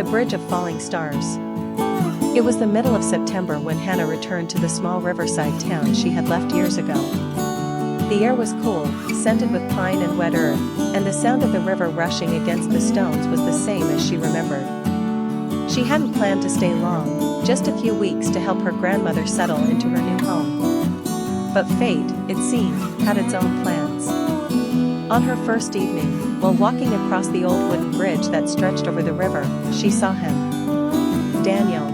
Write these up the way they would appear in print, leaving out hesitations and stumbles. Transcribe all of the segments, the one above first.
The Bridge of Falling Stars. It was the middle of September when Hannah returned to the small riverside town she had left years ago. The air was cool, scented with pine and wet earth, and the sound of the river rushing against the stones was the same as she remembered. She hadn't planned to stay long, just a few weeks to help her grandmother settle into her new home. But fate, it seemed, had its own plans. On her first evening, while walking across the old wooden bridge that stretched over the river, she saw him. Daniel.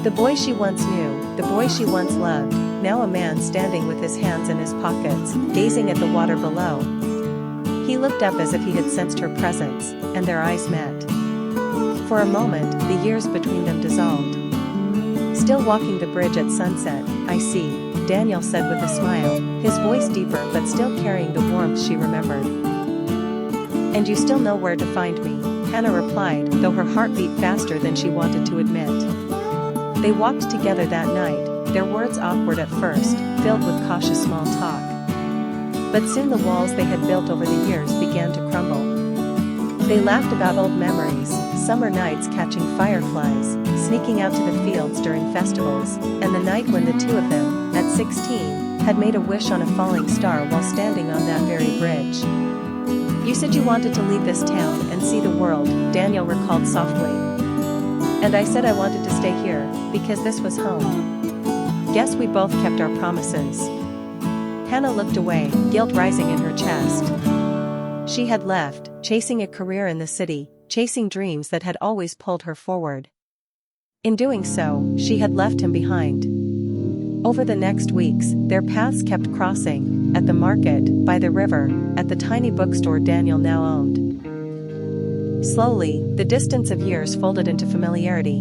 The boy she once knew, the boy she once loved, now a man standing with his hands in his pockets, gazing at the water below. He looked up as if he had sensed her presence, and their eyes met. For a moment, the years between them dissolved. Still walking the bridge at sunset, I see, Daniel said with a smile, his voice deeper but still carrying the warmth she remembered. And you still know where to find me, Hannah replied, though her heart beat faster than she wanted to admit. They walked together that night, their words awkward at first, filled with cautious small talk. But soon the walls they had built over the years began to crumble. They laughed about old memories, summer nights catching fireflies, sneaking out to the fields during festivals, and the night when the two of them, at 16, had made a wish on a falling star while standing on that very bridge. You said you wanted to leave this town and see the world, Daniel recalled softly. And I said I wanted to stay here, because this was home. Guess we both kept our promises. Hannah looked away, guilt rising in her chest. She had left, chasing a career in the city, chasing dreams that had always pulled her forward. In doing so, she had left him behind. Over the next weeks, their paths kept crossing, at the market, by the river, at the tiny bookstore Daniel now owned. Slowly, the distance of years folded into familiarity.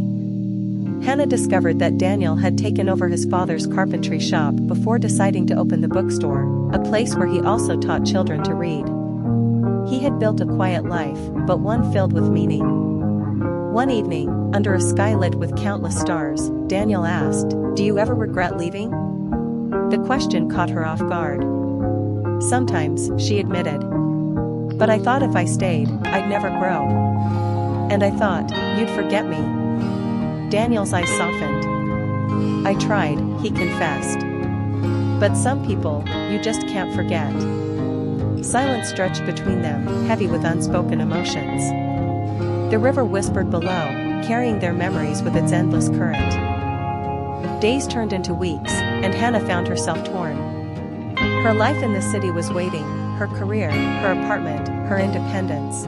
Hannah discovered that Daniel had taken over his father's carpentry shop before deciding to open the bookstore, a place where he also taught children to read. He had built a quiet life, but one filled with meaning. One evening, under a sky lit with countless stars, Daniel asked, "Do you ever regret leaving?" The question caught her off guard. Sometimes, she admitted. But I thought if I stayed, I'd never grow. And I thought, you'd forget me. Daniel's eyes softened. I tried, he confessed. But some people, you just can't forget. Silence stretched between them, heavy with unspoken emotions. The river whispered below, carrying their memories with its endless current. Days turned into weeks, and Hannah found herself torn. Her life in the city was waiting, her career, her apartment, her independence.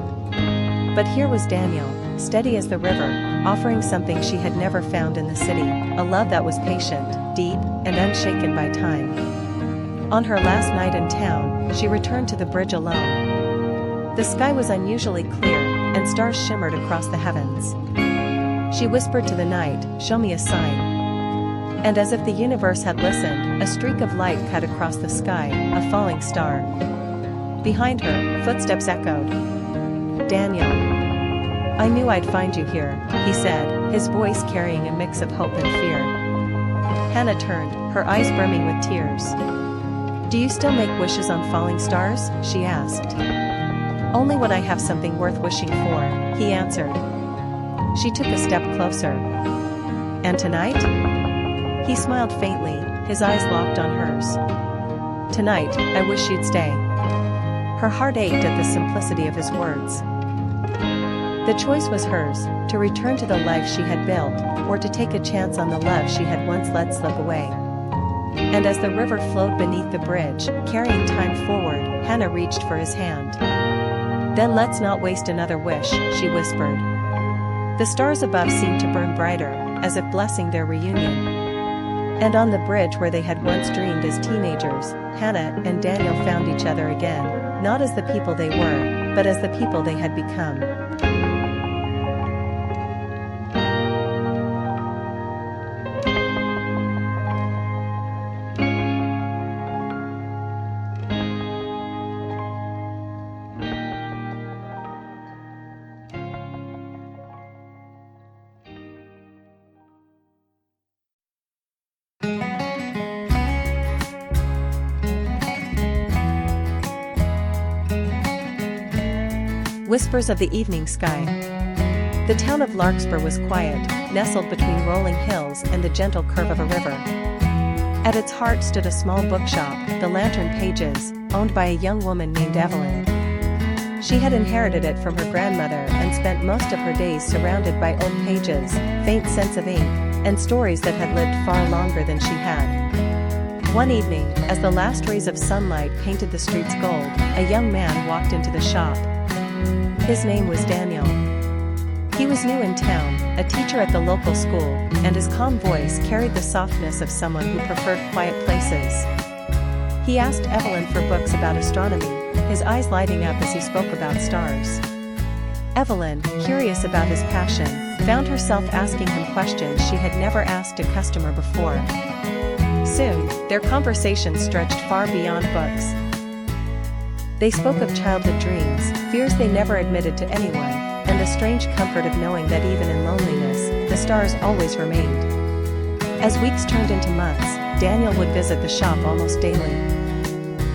But here was Daniel, steady as the river, offering something she had never found in the city, a love that was patient, deep, and unshaken by time. On her last night in town, she returned to the bridge alone. The sky was unusually clear, and stars shimmered across the heavens. She whispered to the night, "Show me a sign." And as if the universe had listened, a streak of light cut across the sky, a falling star. Behind her, footsteps echoed. Daniel. I knew I'd find you here, he said, his voice carrying a mix of hope and fear. Hannah turned, her eyes brimming with tears. Do you still make wishes on falling stars? She asked. Only when I have something worth wishing for, he answered. She took a step closer. And tonight? He smiled faintly, his eyes locked on hers. Tonight, I wish you'd stay. Her heart ached at the simplicity of his words. The choice was hers, to return to the life she had built, or to take a chance on the love she had once let slip away. And as the river flowed beneath the bridge, carrying time forward, Hannah reached for his hand. Then let's not waste another wish, she whispered. The stars above seemed to burn brighter, as if blessing their reunion. And on the bridge where they had once dreamed as teenagers, Hannah and Daniel found each other again, not as the people they were, but as the people they had become. Whispers of the Evening Sky. The town of Larkspur was quiet, nestled between rolling hills and the gentle curve of a river. At its heart stood a small bookshop, the Lantern Pages, owned by a young woman named Evelyn. She had inherited it from her grandmother and spent most of her days surrounded by old pages, faint scents of ink, and stories that had lived far longer than she had. One evening, as the last rays of sunlight painted the streets gold, a young man walked into the shop. His name was Daniel. He was new in town, a teacher at the local school, and his calm voice carried the softness of someone who preferred quiet places. He asked Evelyn for books about astronomy, his eyes lighting up as he spoke about stars. Evelyn, curious about his passion, found herself asking him questions she had never asked a customer before. Soon, their conversation stretched far beyond books. They spoke of childhood dreams, fears they never admitted to anyone, and the strange comfort of knowing that even in loneliness, the stars always remained. As weeks turned into months, Daniel would visit the shop almost daily.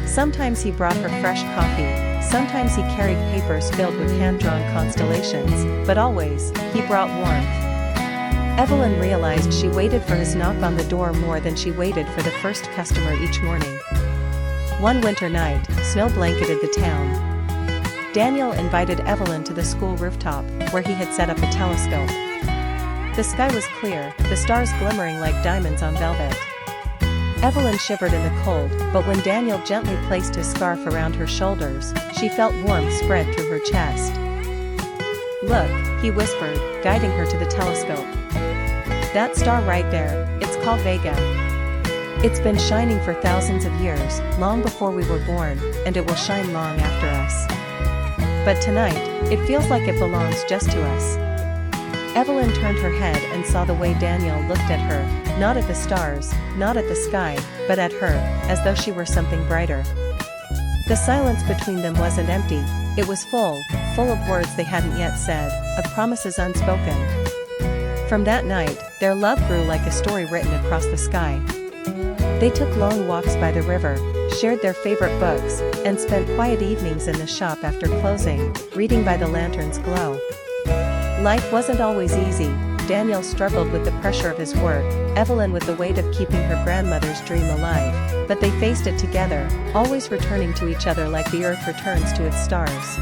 Sometimes he brought her fresh coffee, sometimes he carried papers filled with hand-drawn constellations, but always, he brought warmth. Evelyn realized she waited for his knock on the door more than she waited for the first customer each morning. One winter night, snow blanketed the town. Daniel invited Evelyn to the school rooftop, where he had set up a telescope. The sky was clear, the stars glimmering like diamonds on velvet. Evelyn shivered in the cold, but when Daniel gently placed his scarf around her shoulders, she felt warmth spread through her chest. "Look," he whispered, guiding her to the telescope. "That star right there, it's called Vega. It's been shining for thousands of years, long before we were born, and it will shine long after us. But tonight, it feels like it belongs just to us." Evelyn turned her head and saw the way Daniel looked at her, not at the stars, not at the sky, but at her, as though she were something brighter. The silence between them wasn't empty, it was full of words they hadn't yet said, of promises unspoken. From that night, their love grew like a story written across the sky. They took long walks by the river, shared their favorite books, and spent quiet evenings in the shop after closing, reading by the lantern's glow. Life wasn't always easy. Daniel struggled with the pressure of his work, Evelyn with the weight of keeping her grandmother's dream alive, but they faced it together, always returning to each other like the earth returns to its stars.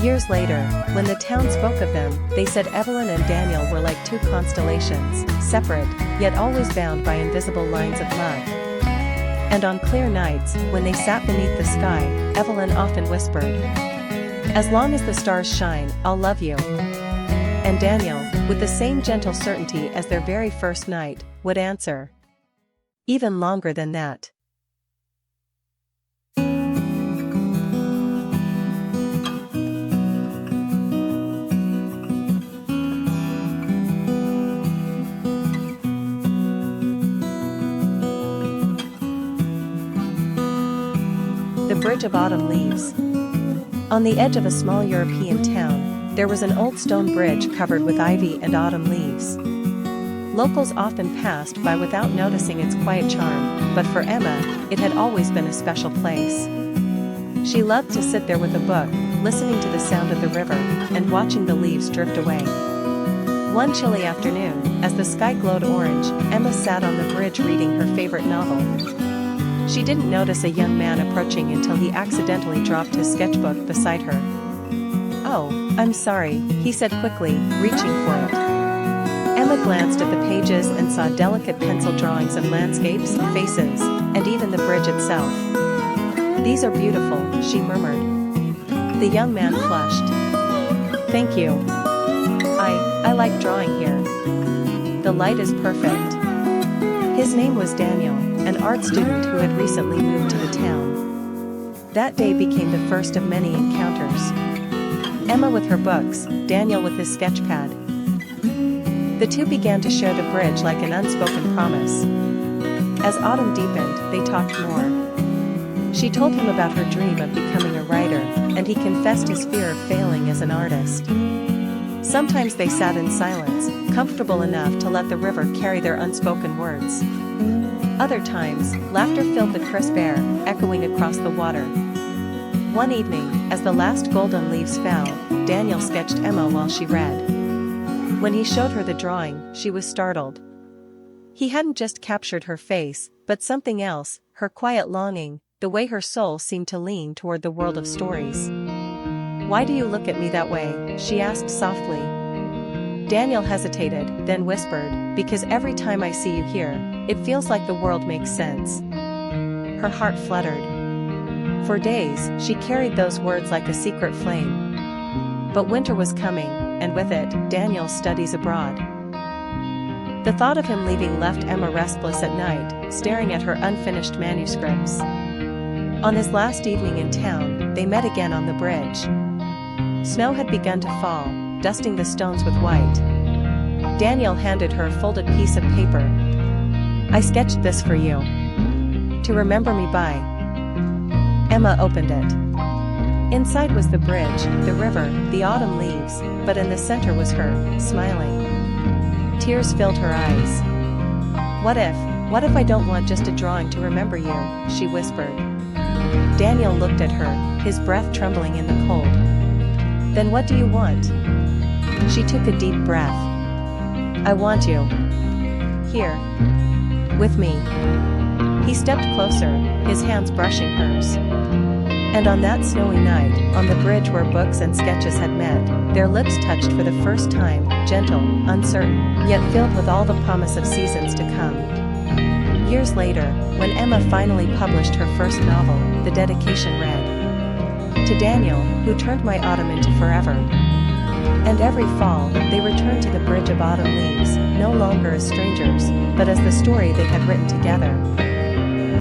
Years later, when the town spoke of them, they said Evelyn and Daniel were like two constellations, separate, yet always bound by invisible lines of love. And on clear nights, when they sat beneath the sky, Evelyn often whispered, "As long as the stars shine, I'll love you." And Daniel, with the same gentle certainty as their very first night, would answer, "Even longer than that." The Bridge of Autumn Leaves. On the edge of a small European town, there was an old stone bridge covered with ivy and autumn leaves. Locals often passed by without noticing its quiet charm, but for Emma, it had always been a special place. She loved to sit there with a book, listening to the sound of the river, and watching the leaves drift away. One chilly afternoon, as the sky glowed orange, Emma sat on the bridge reading her favorite novel. She didn't notice a young man approaching until he accidentally dropped his sketchbook beside her. "Oh, I'm sorry," he said quickly, reaching for it. Emma glanced at the pages and saw delicate pencil drawings of landscapes, faces, and even the bridge itself. "These are beautiful," she murmured. The young man flushed. "Thank you. I like drawing here. The light is perfect." His name was Daniel, an art student who had recently moved to the town. That day became the first of many encounters. Emma with her books, Daniel with his sketchpad. The two began to share the bridge like an unspoken promise. As autumn deepened, they talked more. She told him about her dream of becoming a writer, and he confessed his fear of failing as an artist. Sometimes they sat in silence, comfortable enough to let the river carry their unspoken words. Other times, laughter filled the crisp air, echoing across the water. One evening, as the last golden leaves fell, Daniel sketched Emma while she read. When he showed her the drawing, she was startled. He hadn't just captured her face, but something else, her quiet longing, the way her soul seemed to lean toward the world of stories. "Why do you look at me that way?" she asked softly. Daniel hesitated, then whispered, "Because every time I see you here, it feels like the world makes sense." Her heart fluttered. For days, she carried those words like a secret flame. But winter was coming, and with it, Daniel's studies abroad. The thought of him leaving left Emma restless at night, staring at her unfinished manuscripts. On his last evening in town, they met again on the bridge. Snow had begun to fall, dusting the stones with white. Daniel handed her a folded piece of paper. "I sketched this for you. To remember me by." Emma opened it. Inside was the bridge, the river, the autumn leaves, but in the center was her, smiling. Tears filled her eyes. What if I don't want just a drawing to remember you?" she whispered. Daniel looked at her, his breath trembling in the cold. "Then what do you want?" She took a deep breath. "I want you. Here. With me." He stepped closer, his hands brushing hers. And on that snowy night, on the bridge where books and sketches had met, their lips touched for the first time, gentle, uncertain, yet filled with all the promise of seasons to come. Years later, when Emma finally published her first novel, the dedication read, "To Daniel, who turned my autumn into forever." And every fall, they returned to the bridge of autumn leaves, no longer as strangers, but as the story they had written together.